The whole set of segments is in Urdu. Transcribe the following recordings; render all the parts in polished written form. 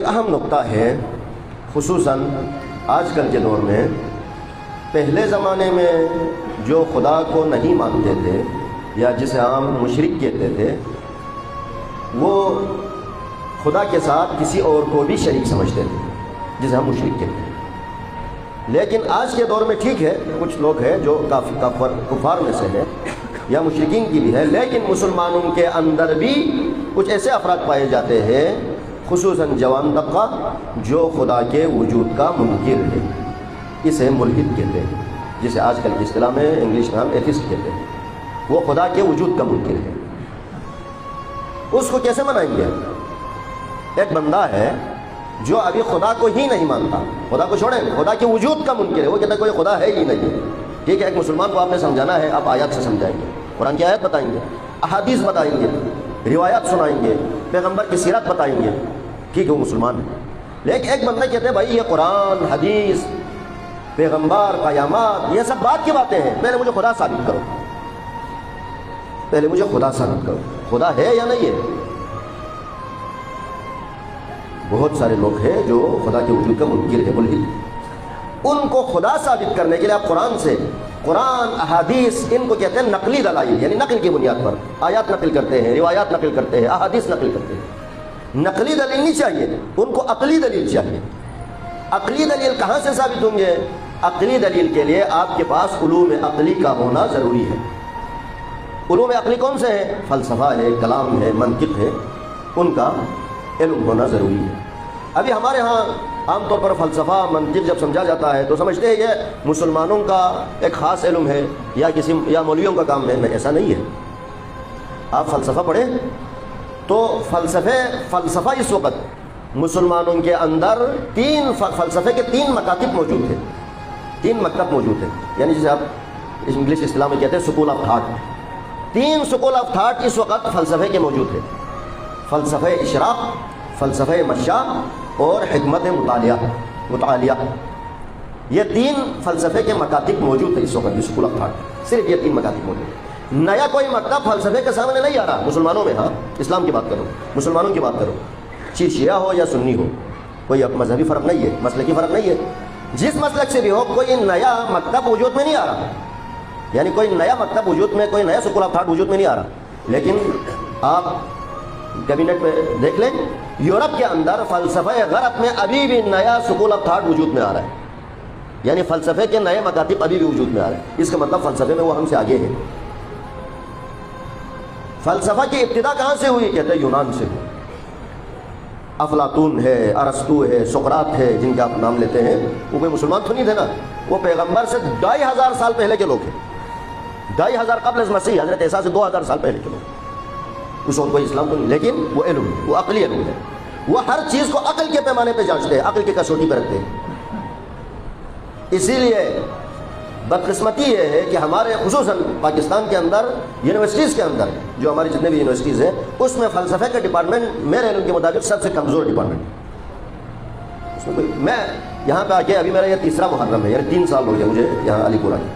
اہم نقطہ ہے خصوصاً آج کل کے دور میں، پہلے زمانے میں جو خدا کو نہیں مانتے تھے یا جسے عام مشرک کہتے تھے، وہ خدا کے ساتھ کسی اور کو بھی شریک سمجھتے تھے جسے ہم مشرک کہتے ہیں۔ لیکن آج کے دور میں ٹھیک ہے، کچھ لوگ ہیں جو کفار میں سے ہیں یا مشرکین کی بھی ہے، لیکن مسلمانوں کے اندر بھی کچھ ایسے افراد پائے جاتے ہیں، خصوصاً جوان طبقہ، جو خدا کے وجود کا منکر ہے۔ اسے ملحد کہتے ہیں، جسے آج کل کی اصطلاح میں انگلش میں ہم ایتھسٹ کہتے ہیں۔ وہ خدا کے وجود کا منکر ہے۔ اس کو کیسے منائیں گے؟ ایک بندہ ہے جو ابھی خدا کو ہی نہیں مانتا، خدا کو چھوڑیں، خدا کے وجود کا منکر ہے، وہ کہتا ہے کوئی خدا ہے ہی نہیں۔ ٹھیک ہے، ایک مسلمان کو آپ نے سمجھانا ہے، آپ آیات سے سمجھائیں گے، قرآن کی آیات بتائیں گے، احادیث بتائیں گے، روایات سنائیں گے، پیغمبر کی سیرت بتائیں گے، ٹھیک ہے، وہ مسلمان ہے۔ لیکن ایک بندہ کہتے ہیں بھائی یہ قرآن، حدیث، پیغمبر، قیامات، یہ سب بات کی باتیں ہیں، پہلے مجھے خدا ثابت کرو، پہلے مجھے خدا ثابت کرو، خدا ہے یا نہیں ہے؟ بہت سارے لوگ ہیں جو خدا کے وجود کا منکر ہے، ملحد۔ ان کو خدا ثابت کرنے کے لیے آپ قرآن سے، قرآن، احادیث، ان کو کہتے ہیں نقلی دلائل، یعنی نقل کی بنیاد پر آیات نقل کرتے ہیں، روایات نقل کرتے ہیں، احادیث نقل کرتے ہیں۔ نقلی دلیل نہیں چاہیے ان کو، عقلی دلیل چاہیے۔ عقلی دلیل کہاں سے ثابت ہوں گے؟ عقلی دلیل کے لیے آپ کے پاس علوم عقلی کا ہونا ضروری ہے۔ علوم عقلی کون سے ہیں؟ فلسفہ ہے، کلام ہے، منطق ہے، ان کا علم ہونا ضروری ہے۔ ابھی ہمارے ہاں عام طور پر فلسفہ، منطق جب سمجھا جاتا ہے تو سمجھتے ہیں یہ مسلمانوں کا ایک خاص علم ہے یا مولویوں کا کام ہے۔ ایسا نہیں ہے۔ آپ فلسفہ پڑھیں تو فلسفہ اس وقت مسلمانوں کے اندر فلسفے کے تین مکاتب موجود ہیں، تین مکتب موجود ہیں، یعنی جسے آپ انگلش اصطلاح میں کہتے ہیں سکول آف تھاٹ۔ تین سکول آف تھاٹ اس وقت فلسفے کے موجود ہیں: فلسفہ اشراق، فلسفہ مشاء اور حکمت مطالعہ۔ یہ تین فلسفے کے مکاتب موجود ہیں اس وقت بھی، سکول آف تھاٹ، صرف یہ تین مکاتب موجود ہیں۔ نیا کوئی مکتب فلسفے کے سامنے نہیں آ رہا مسلمانوں میں۔ ہاں، اسلام کی بات کرو، مسلمانوں کی بات کرو، شیعہ ہو یا سنی ہو، کوئی مذہبی فرق نہیں ہے، مسلکی فرق نہیں ہے، جس مسلک سے بھی ہو، کوئی نیا مکتب وجود میں نہیں آ رہا، یعنی کوئی نیا مکتب وجود میں، کوئی نیا سکول آف تھاٹ وجود میں نہیں آ رہا۔ لیکن آپ کیبنٹ میں دیکھ لیں، یورپ کے اندر فلسفہ غرب میں ابھی بھی نیا سکول آف تھاٹ وجود میں آ رہا ہے، یعنی فلسفے کے نئے مکاتب ابھی بھی وجود میں آ رہے ہیں۔ اس کا مطلب فلسفے میں وہ ہم سے آگے ہیں۔ فلسفہ کی ابتدا کہاں سے ہوئی؟ کہتے ہیں یونان سے ہوئی۔ افلاطون ہے، ارسطو ہے، سقراط ہے، جن کا آپ نام لیتے ہیں، وہ کوئی مسلمان تو نہیں تھے نا، وہ پیغمبر سے 2500 سال پہلے کے لوگ ہیں، 2500 قبل از مسیح، حضرت عیسیٰ سے 2000 سال پہلے کے لوگ۔ اس وقت کوئی اسلام تو نہیں، لیکن وہ علم ہے، وہ عقلی علم ہے، وہ ہر چیز کو عقل کے پیمانے پہ جانچتے ہیں، عقل کی کسوٹی پہ رکھتے ہیں۔ اسی لیے بدقسمتی یہ ہے کہ ہمارے خصوصاً پاکستان کے اندر یونیورسٹیز کے اندر، جو ہماری جتنے بھی یونیورسٹیز ہیں، اس میں فلسفے کا ڈپارٹمنٹ میرے علم کے مطابق سب سے کمزور ڈپارٹمنٹ ہے۔ اس میں کوئی، میں یہاں پہ آ کے ابھی میرا یہ تیسرا محرم ہے، یعنی 3 سال ہو گئے مجھے یہاں علی پورہ کے،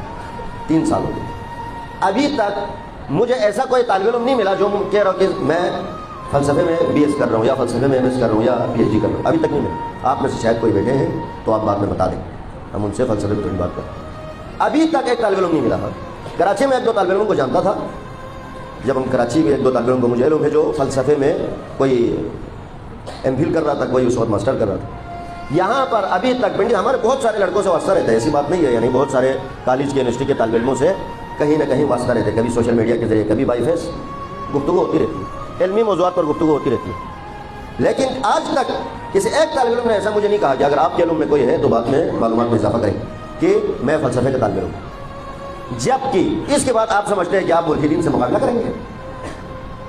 3 سال ہو گئے، ابھی تک مجھے ایسا کوئی طالب علم نہیں ملا جو کہہ رہا کہ میں فلسفے میں BS کر رہا ہوں یا فلسفے میں MS کر رہا ہوں یا PhD کر رہا ہوں، ابھی تک نہیں ملا۔ آپ میں سے شاید کوئی بیٹھے ہیں تو آپ بعد میں بتا دیں، ہم ان سے فلسفے کی بات کریں۔ ابھی تک ایک طالب علم نہیں ملا۔ کراچی میں 1-2 طالب علموں کو جانتا تھا، جب ہم کراچی میں 1-2 طالب علموں کو مجھے علم ہے جو فلسفے میں کوئی MPhil کر رہا تھا، کوئی اس وقت ماسٹر کر رہا تھا۔ یہاں پر ابھی تک پنڈی ہمارے بہت سارے لڑکوں سے واسطہ رہتا ہے، ایسی بات نہیں ہے، یعنی بہت سارے کالج کے یونیورسٹی کے طالب علموں سے کہیں نہ کہیں واسطہ رہتے ہیں، کبھی سوشل میڈیا کے ذریعے، کبھی بائی فیس گفتگو ہوتی رہتی ہے، علمی موضوعات پر گفتگو ہوتی رہتی ہے۔ لیکن آج تک کسی ایک طالب علم نے ایسا مجھے نہیں کہا کہ اگر آپ کے علم میں کوئی ہے تو بعد میں معلومات میں اضافہ کریں کہ میں فلسفے کا طالب علم ہوں۔ جبکہ اس کے بعد آپ سمجھتے ہیں کہ آپ ملحدین سے مقابلہ کریں گے،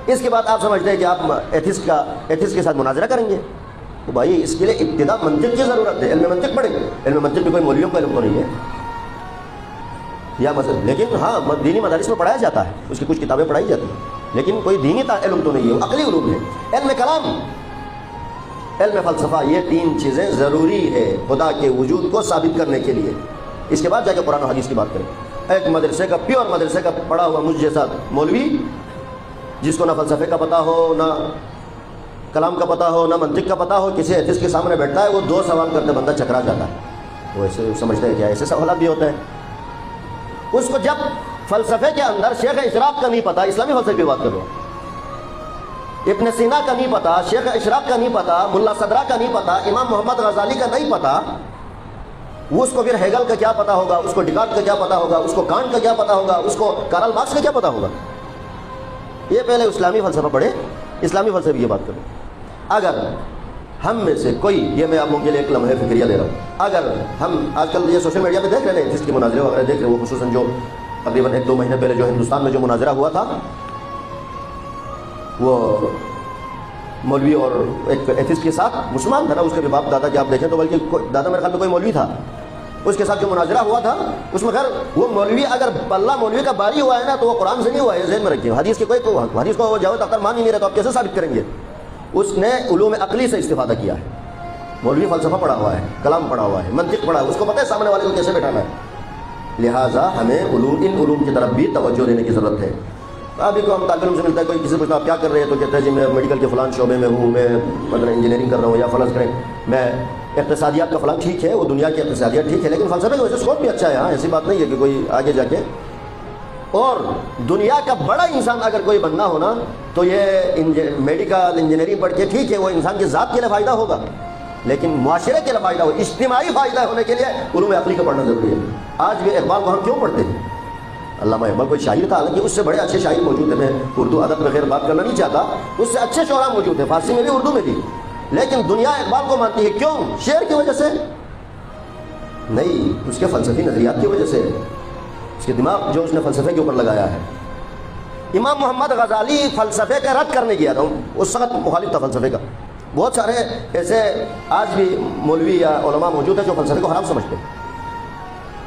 اس کے بعد آپ سمجھتے ہیں کہ آپ ایتھسٹ کے ساتھ مناظرہ کریں گے، تو بھائی اس کے لیے ابتدا منطق کی ضرورت ہے، علم منطق پڑھیں گے۔ علم منطق میں کوئی مولویوں کا علم تو نہیں ہے یا مذہب، لیکن ہاں دینی مدارس میں پڑھایا جاتا ہے، اس کی کچھ کتابیں پڑھائی جاتی ہیں، لیکن کوئی دینی علم تو نہیں ہے، عقلی علوم ہے، علم کلام، علم فلسفہ، یہ 3 چیزیں ضروری ہے خدا کے وجود کو ثابت کرنے کے لیے۔ اس کے بعد جا کے قرآن و حدیث کی بات کریں۔ ایک مدرسے کا، پیور مدرسے کا پڑھا ہوا مجھ جیسا مولوی، جس کو نہ فلسفے کا پتہ ہو، نہ کلام کا پتہ ہو نہ منطق کا پتہ ہو، کسی ایتھسٹ کے سامنے بیٹھتا ہے، وہ 2 سوال کرتے بندہ چکرا جاتا ہے، وہ ایسے سمجھتے ہیں کیا ایسے سوالات بھی ہوتے ہیں۔ اس کو جب فلسفے کے اندر شیخ اشراق کا نہیں پتا، اسلامی فلسفے کی بات کرو، ابن سینا کا نہیں پتا، شیخ اشراق کا نہیں پتا، ملا صدرہ کا نہیں پتا، امام محمد غزالی کا نہیں پتا، وہ اس کو پھر ہیگل کا کیا پتا ہوگا، اس کو ڈیکارٹ کا کیا پتا ہوگا، اس کو کانٹ کا کیا پتا ہوگا، اس کو کارل مارکس کا کیا پتا ہوگا؟ یہ پہلے اسلامی فلسفہ پڑھے، اسلامی فلسفے کی یہ بات کرو۔ اگر ہم میں سے کوئی، یہ میں آپ لوگوں کے لیے ایک لمحہ فکریہ دے رہا ہوں، اگر ہم آج کل یہ سوشل میڈیا پہ دیکھ رہے ہیں جس کے مناظرے وغیرہ دیکھ رہے ہیں، وہ خصوصاً جو تقریباً 1-2 مہینے پہلے جو ہندوستان میں جو مناظرہ ہوا تھا، وہ مولوی اور ایک ایتھسٹ کے ساتھ، مسلمان تھا نا، اس کے بھی باپ دادا کے آپ دیکھیں تو بلکہ دادا میرے خیال میں کوئی مولوی تھا، اس کے ساتھ جو مناظرہ ہوا تھا اس میں خیر وہ مولوی اگر اللہ مولوی کا باری ہوا ہے نا تو وہ قرآن سے نہیں ہوا ہے، ذہن میں رکھیے، حدیث کے کوئی حدیث کو جاوید اختر مان ہی نہیں رہا تو آپ کیسے ثابت کریں گے؟ اس نے علوم عقلی سے استفادہ کیا ہے، مولوی فلسفہ پڑھا ہوا ہے، کلام پڑھا ہوا ہے، منطق پڑھا ہے، اس کو پتہ ہے سامنے والے کو کیسے بیٹھانا ہے، لہٰذا ہمیں ان علوم کی طرف بھی توجہ دینے کی ضرورت ہے۔ ابھی کو ہم طالب علم سے ملتا ہے، کوئی کسی پوچھتا آپ کیا کر رہے ہیں تو کہتے ہیں جی میں میڈیکل کے فلان شعبے میں ہوں، میں مطلب انجینئرنگ کر رہا ہوں، یا فرض کریں میں اقتصادیات کا فلان، ٹھیک ہے وہ دنیا کی اقتصادیات ٹھیک ہے، لیکن فلسفے کی وجہ سے اسکوپ بھی اچھا ہے، ہاں ایسی بات نہیں ہے کہ کوئی آگے جا کے، اور دنیا کا بڑا انسان اگر کوئی بننا ہونا تو یہ میڈیکل انجینئرنگ پڑھ کے ٹھیک ہے وہ انسان کی ذات کے لیے فائدہ ہوگا، لیکن معاشرے کے لیے فائدہ ہو، اجتماعی فائدہ ہونے کے لیے علوم عقلی کا پڑھنا ضروری ہے۔ آج بھی اقبال کو ہم کیوں پڑھتے ہیں؟ علامہ اقبال کوئی شاعر تھا، حالانکہ اس سے بڑے اچھے شاعر موجود ہیں، میں اردو ادب میں خیر بات کرنا نہیں چاہتا، اس سے اچھے شعراء موجود ہیں، فارسی میں بھی اردو میں بھی، لیکن دنیا اقبال کو مانتی ہے، کیوں؟ شعر کی وجہ سے نہیں، اس کے فلسفی نظریات کی وجہ سے، اس کے دماغ جو اس نے فلسفے کے اوپر لگایا ہے۔ امام محمد غزالی فلسفے کا رد کرنے گیا تھا، اس وقت مخالف تھا فلسفے کا، بہت سارے ایسے آج بھی مولوی یا علماء موجود ہیں جو فلسفے کو حرام سمجھتے ہیں،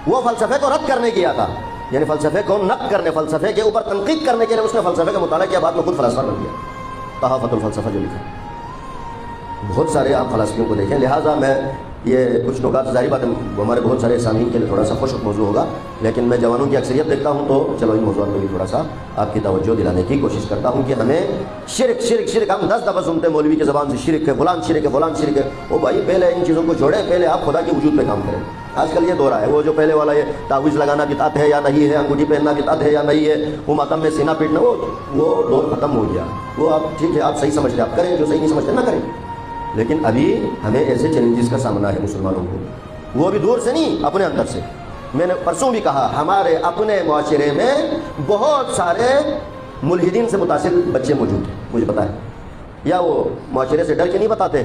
وہ فلسفے کو رد کرنے گیا تھا، یعنی فلسفے کو نقد کرنے، فلسفے کے اوپر تنقید کرنے کے لیے اس نے فلسفے کا مطالعہ کیا، بعد میں خود فلسفہ بن گیا، تحافت الفلسفہ جو لکھا، بہت سارے آپ فلسفیوں کو دیکھیں۔ لہٰذا میں یہ کچھ نکات، ظاہری بات ہے ہمارے بہت سارے سامعین کے لیے تھوڑا سا خشک موضوع ہوگا، لیکن میں جوانوں کی اکثریت دیکھتا ہوں تو چلو ان موضوعات میں بھی تھوڑا سا آپ کی توجہ دلانے کی کوشش کرتا ہوں کہ ہمیں شرک شرک شرک، ہم 10 دفعہ سنتے ہیں مولوی کی زبان سے شرک ہے، فلان شرک ہے، فلان شرک ہے، وہ بھائی پہلے ان چیزوں کو چھوڑیں، پہلے آپ خدا کے وجود پہ کام کریں۔ آج کل یہ دورہ ہے، وہ جو پہلے والا یہ تعویذ لگانا بدعت ہے یا نہیں ہے، انگوٹھی پہننا بدعت ہے یا نہیں ہے، وہ ماتم میں سینہ پیٹنا، وہ دور ختم ہو گیا، وہ آپ ٹھیک ہے آپ صحیح سمجھتے آپ کریں، جو صحیح نہیں سمجھتے نہ کریں، لیکن ابھی ہمیں ایسے چیلنجز کا سامنا ہے مسلمانوں کو، وہ بھی دور سے نہیں اپنے اندر سے۔ میں نے پرسوں بھی کہا ہمارے اپنے معاشرے میں بہت سارے ملحدین سے متاثر بچے موجود ہیں، مجھے پتا ہے، یا وہ معاشرے سے ڈر کے نہیں بتاتے،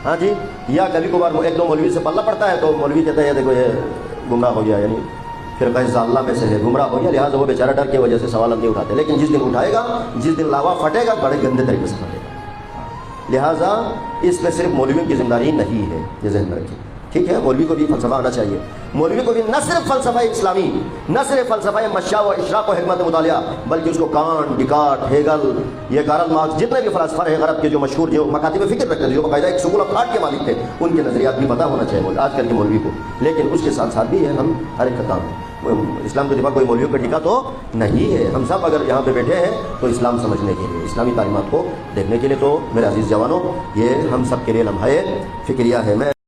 ہاں جی، یا کبھی کبھار 1-2 مولوی سے پلہ پڑتا ہے تو مولوی کہتے ہیں دیکھو یہ گمراہ ہو گیا، یعنی فرقہ ضالہ میں سے ہے، گمراہ ہو گیا، لہٰذا وہ بیچارہ ڈر کی وجہ سے سوالات نہیں اٹھاتے، لیکن جس دن اٹھائے گا، جس دن لاوا پھٹے گا، بڑے گندے طریقے سے پھٹے گا۔ لہٰذا اس میں صرف مولویوں کی ذمہ داری نہیں ہے، یہ ذہن میں رکھیے، ٹھیک ہے؟ مولوی کو بھی فلسفہ آنا چاہیے، مولوی کو بھی نہ صرف فلسفہ اسلامی، نہ صرف فلسفہ مشاء و اشراق و حکمت مطالعہ، بلکہ اس کو کانٹ، ڈیکارٹ، ہیگل، یہ کارل مارکس، جتنے بھی فلاسفہ ہیں غرب کے جو مشہور، جو مکاتب فکر رکھتے تھے، جو باقاعدہ ایک سکول آف تھاٹ کے مالک تھے، ان کے نظریات بھی پتہ ہونا چاہیے آج کل کے مولوی کو، لیکن اس کے ساتھ ساتھ بھی ہم ہر ایک کا کام ہے، اسلام کے دفاع کوئی مولویوں کا ٹیکہ تو نہیں ہے، ہم سب اگر یہاں پہ بیٹھے ہیں تو اسلام سمجھنے کے لیے، اسلامی تعلیمات کو دیکھنے کے لیے، تو میرے عزیز جوانوں یہ ہم سب کے لیے لمحہ فکریہ ہے۔ میں